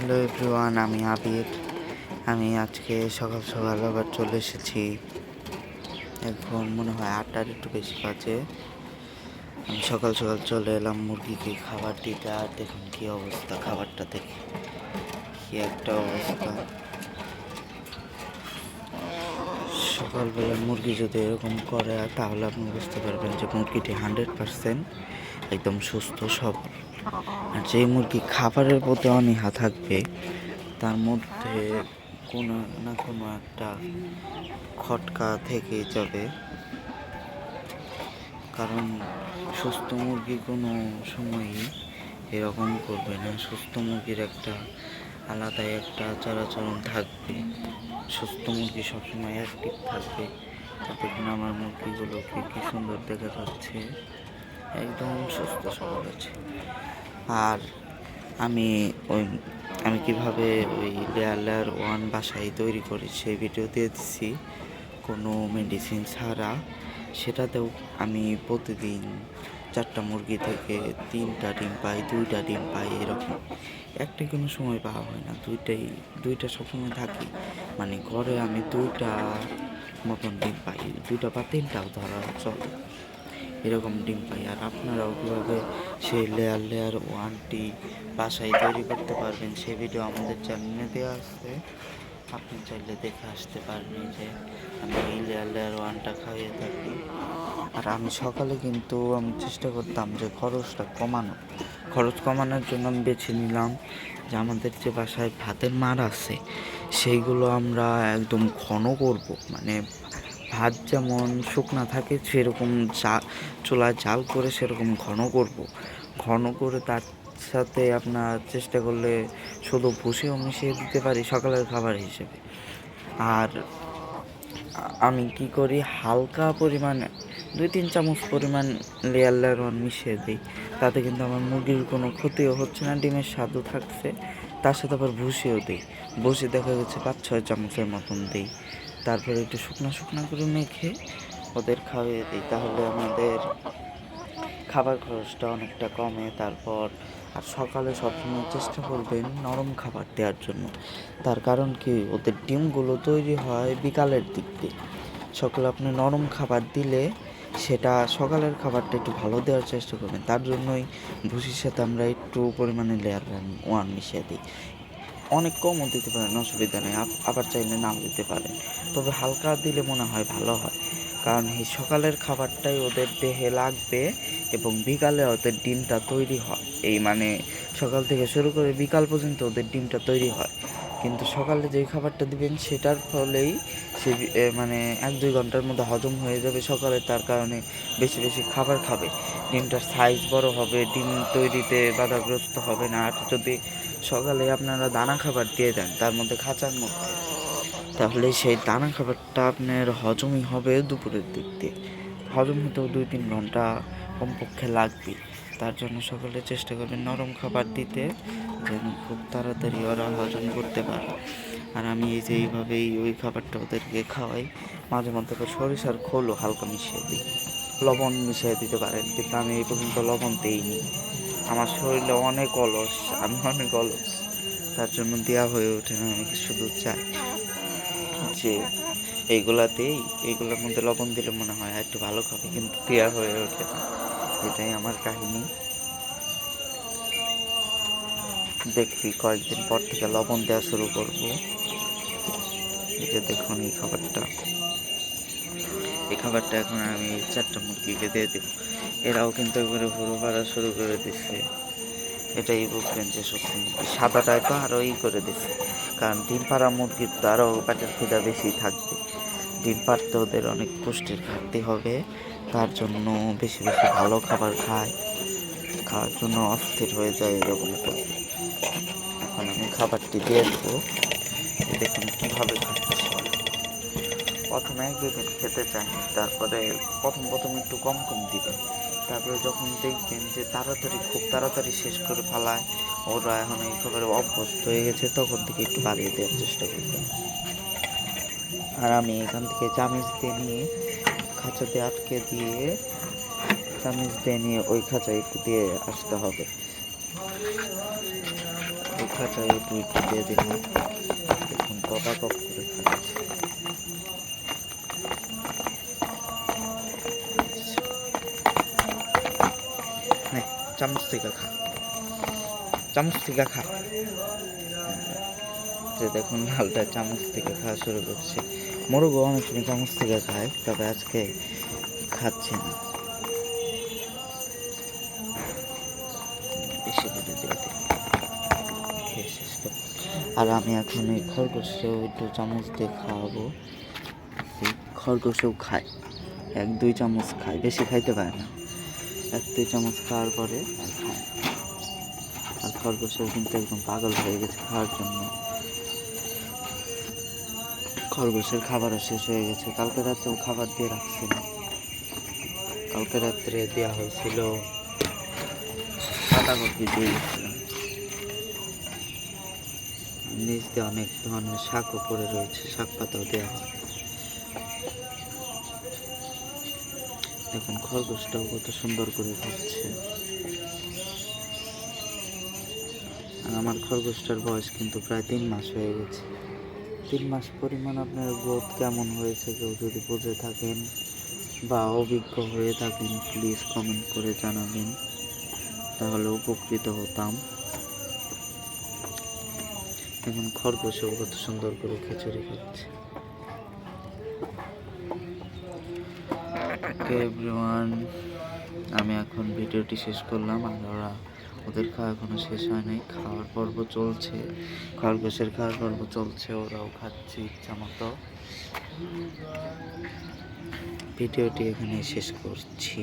Hello everyone, আমি আবির। আমি আজকে সকাল সকাল আবার চলে এসেছি। এখন মনে হয় 8টার একটু বেশি বাজে। আমি সকাল সকাল চলে এলাম মুরগিকে খাবার দিতে। আর দেখুন কি অবস্থা, খাবারটা দেখে কি একটা অবস্থা। সকালবেলা মুরগি যদি এরকম করে তাহলে আপনি বুঝতে পারবেন যে মুরগিটি 100% একদম সুস্থ সবল। আর যে মুরগি খাবারের প্রতি অনীহা থাকবে তার মধ্যে কোনো না কোনো একটা খটকা থেকেই যাবে। কারণ সুস্থ মুরগি কোনো সময়ই এরকম করবে না। সুস্থ মুরগির একটা আলাদাই একটা আচার-আচরণ থাকবে। সুস্থ মুরগি সবসময় অ্যাক্টিভ থাকবে। দেখুন আমার মুরগিগুলোকে কি সুন্দর দেখা যাচ্ছে, একদম সুস্থ সবল আছে। আর আমি ওই আমি কিভাবে ওই লেয়ার 1 বাসায় তৈরি করি সেই ভিডিও দিয়ে দিচ্ছি, কোনো মেডিসিন ছাড়া। সেটাতেও আমি প্রতিদিন 4টা মুরগি থেকে 3টা ডিম পাই, 2টা ডিম পাই। এরকম একটা কোনো সময় পাওয়া হয় না, দুইটা সবসময় থাকি। মানে ঘরে আমি 2টা মতন ডিম পাই, 2টা বা 3টাও ধরা চলে, এরকম ডিম পাই। আর আপনারাও কীভাবে সেই লেয়ার 1টি বাসায় তৈরি করতে পারবেন সেই ভিডিও আমাদের চ্যানেলে দেওয়া আছে। আপনি চাইলে দেখে আসতে পারবেন যে আমি এই লেয়ার 1টা খাইয়ে থাকি। আর আমি সকালে কিন্তু আমি চেষ্টা করতাম যে খরচ কমানোর জন্য আমি বেছে নিলাম যে আমাদের যে বাসায় ভাতের মাড় আছে সেইগুলো আমরা একদম ঘন করব। মানে ভাত যেমন শুকনা থাকে সেরকম চুলায় জাল করে সেরকম ঘন করে তার সাথে আপনার চেষ্টা করলে শুধু ভুসিও মিশিয়ে দিতে পারি সকালের খাবার হিসেবে। আর আমি কি করি, হালকা পরিমাণে 2-3 চামচ পরিমাণ লেয়ার 1 মিশিয়ে দিই। তাতে কিন্তু আমার মুরগির কোনো ক্ষতিও হচ্ছে না, ডিমের স্বাদও থাকছে। তার সাথে আবার ভুসিও দিই। ভুসি দেখা গেছে 5-6 চামচের মতন দিই। তারপরে একটু শুকনো করে মেখে ওদের খাইয়ে দিই। তাহলে আমাদের খাবার খরচটা অনেকটা কমে। তারপর আর সকালে সবসময় চেষ্টা করবেন নরম খাবার দেওয়ার জন্য। তার কারণ কি, ওদের ডিমগুলো তৈরি হয় বিকালের দিক দিয়ে। সকালে আপনি নরম খাবার দিলে সেটা সকালের খাবারটা একটু ভালো দেওয়ার চেষ্টা করবেন। তার জন্যই ভুসির সাথে আমরা একটু পরিমাণে লেয়ার 1 মিশিয়ে দিই। অনেক কমও দিতে পারেন, অসুবিধা নেই। আবার চাইলে নাও দিতে পারেন, তবে হালকা দিলে মনে হয় ভালো হয়। কারণ এই সকালের খাবারটাই ওদের দেহে লাগবে এবং বিকালে ওদের ডিমটা তৈরি হয়। এই মানে সকাল থেকে শুরু করে বিকাল পর্যন্ত ওদের ডিমটা তৈরি হয়। কিন্তু সকালে যেই খাবারটা দিবেন সেটার ফলেই সে মানে 1-2 ঘন্টার মধ্যে হজম হয়ে যাবে সকালে। তার কারণে বেশি বেশি খাবার খাবে, ডিমটার সাইজ বড় হবে, ডিম তৈরিতে বাধাগ্রস্ত হবে না। আর যদি সকালে আপনারা দানা খাবার দিয়ে দেন তার মধ্যে খাঁচার মধ্যে, তাহলে সেই দানা খাবারটা আপনার হজমই হবে দুপুরের দিক দিয়ে। হজম হতেও 2-3 ঘন্টা কমপক্ষে লাগবে। তার জন্য সকালে চেষ্টা করবেন নরম খাবার দিতে, যেন খুব তাড়াতাড়ি ওরা হজম করতে পারে। আর আমি এই যে এইভাবেই ওই খাবারটা ওদেরকে খাওয়াই। মাঝে মধ্যে সরিষার খোলও হালকা মিশিয়ে দিই, লবণ মিশিয়ে দিতে পারেন, কিন্তু আমি এই পর্যন্ত লবণ দিইনি। আমার শরীরে অনেক অলস, আমি অনেক অলস, তার জন্য দেওয়া হয়ে ওঠে না। আমি শুধু চাই যে এইগুলোর মধ্যে লবণ দিলে মনে হয় একটু ভালো খাবে, কিন্তু দেওয়া হয়ে ওঠে না। এটাই আমার কাহিনী। দেখি কয়েকদিন পর থেকে লবণ দেওয়া শুরু করব। এই যে দেখুন এই খাবারটা এখন আমি 4টা মুরগিকে দিয়ে দেবো। এরাও কিন্তু একবারে ভুরু পাড়া শুরু করে দিচ্ছে। এটাই বুঝবেন যে সুস্থ মুরগি। সাদাটায় তো আরও করে দিচ্ছে, কারণ ডিম পাড়া মুরগির তো আরও পেটের খিদা বেশি থাকবে। ডিম পাড়তে ওদের অনেক পুষ্টির ঘাটতি হবে, তার জন্য বেশি বেশি ভালো খাবার খাওয়ার জন্য অস্থির হয়ে যায় এরকম করবে। এখন আমি খাবারটি দিয়ে দেবো। দেখুন কীভাবে খাচ্ছে। প্রথমে 1-2 দিন খেতে চায়নি, তারপরে প্রথম একটু কম দিবেন। তারপরে যখন দেখবেন যে খুব তাড়াতাড়ি শেষ করে ফেলায়, ওরা এখন এই খাবারে অভ্যস্ত হয়ে গেছে, তখন থেকে একটু বাড়িয়ে দেওয়ার চেষ্টা করবেন। আর আমি এখান থেকে চামিচ দিয়ে নিয়ে খাঁচাতে আটকে দিয়ে চামিচ দিয়ে নিয়ে ওই খাঁচায় একটু দিয়ে আসতে হবে। ওই খাঁচায় একটু একটু দিয়ে দিলাম। দেখুন টপাটপ করে খাচ্ছে। নে, চামচ থেকে খা, চামচ থেকে খা। যে দেখুন লালটা চামচ থেকে খাওয়া শুরু করছে। মোরগও অনেক সময় চামচ থেকে খায়, তবে আজকে খাচ্ছে না। বেশি করে দিয়ে দিই, খেয়ে শেষ করে। আর আমি এখন এই খরগোশকেও একটু চামচ দিয়ে খাওয়াবো। এই খরগোশও খায়, 1-2 চামচ খায়, বেশি খাইতে পারে না। 1-2 চামচ খাওয়ার পরে আর খায় না। আর খরগোশের কিন্তু একদম পাগল হয়ে গেছে খাওয়ার জন্য। খরগোশের খাবারও শেষ হয়ে গেছে। কালকে রাত্রেও খাবার দিয়ে রাখছিল। কালকে রাত্রে দেওয়া হয়েছিল পাতাকপি দিয়ে গেছিলাম। নিচ দিয়ে অনেক ধরনের শাকও পড়ে রয়েছে, শাক পাতাও দেওয়া হয়। দেখুন খরগোশটাও কত সুন্দর করে খাচ্ছে। আর আমার খরগোশটার বয়স কিন্তু প্রায় 3 মাস হয়ে গেছে। 3 মাস পরিমাণ আপনার গ্রোথ কেমন হয়েছে কেউ যদি বুঝে থাকেন বা অভিজ্ঞ হয়ে থাকেন, প্লিজ কমেন্ট করে জানাবেন, তাহলে উপকৃত হতাম। এখন খরগোশও কত সুন্দর করে খিচুড়ি খাচ্ছে। এভরিওয়ান, আমি এখন ভিডিওটি শেষ করলাম। আমরা ওদের খাওয়া এখনো শেষ হয় নাই, খাওয়ার পর্ব চলছে, খরগোশের খাওয়ার পর্ব চলছে, ওরাও খাচ্ছে ইচ্ছা মতো। ভিডিওটি এখানে শেষ করছি।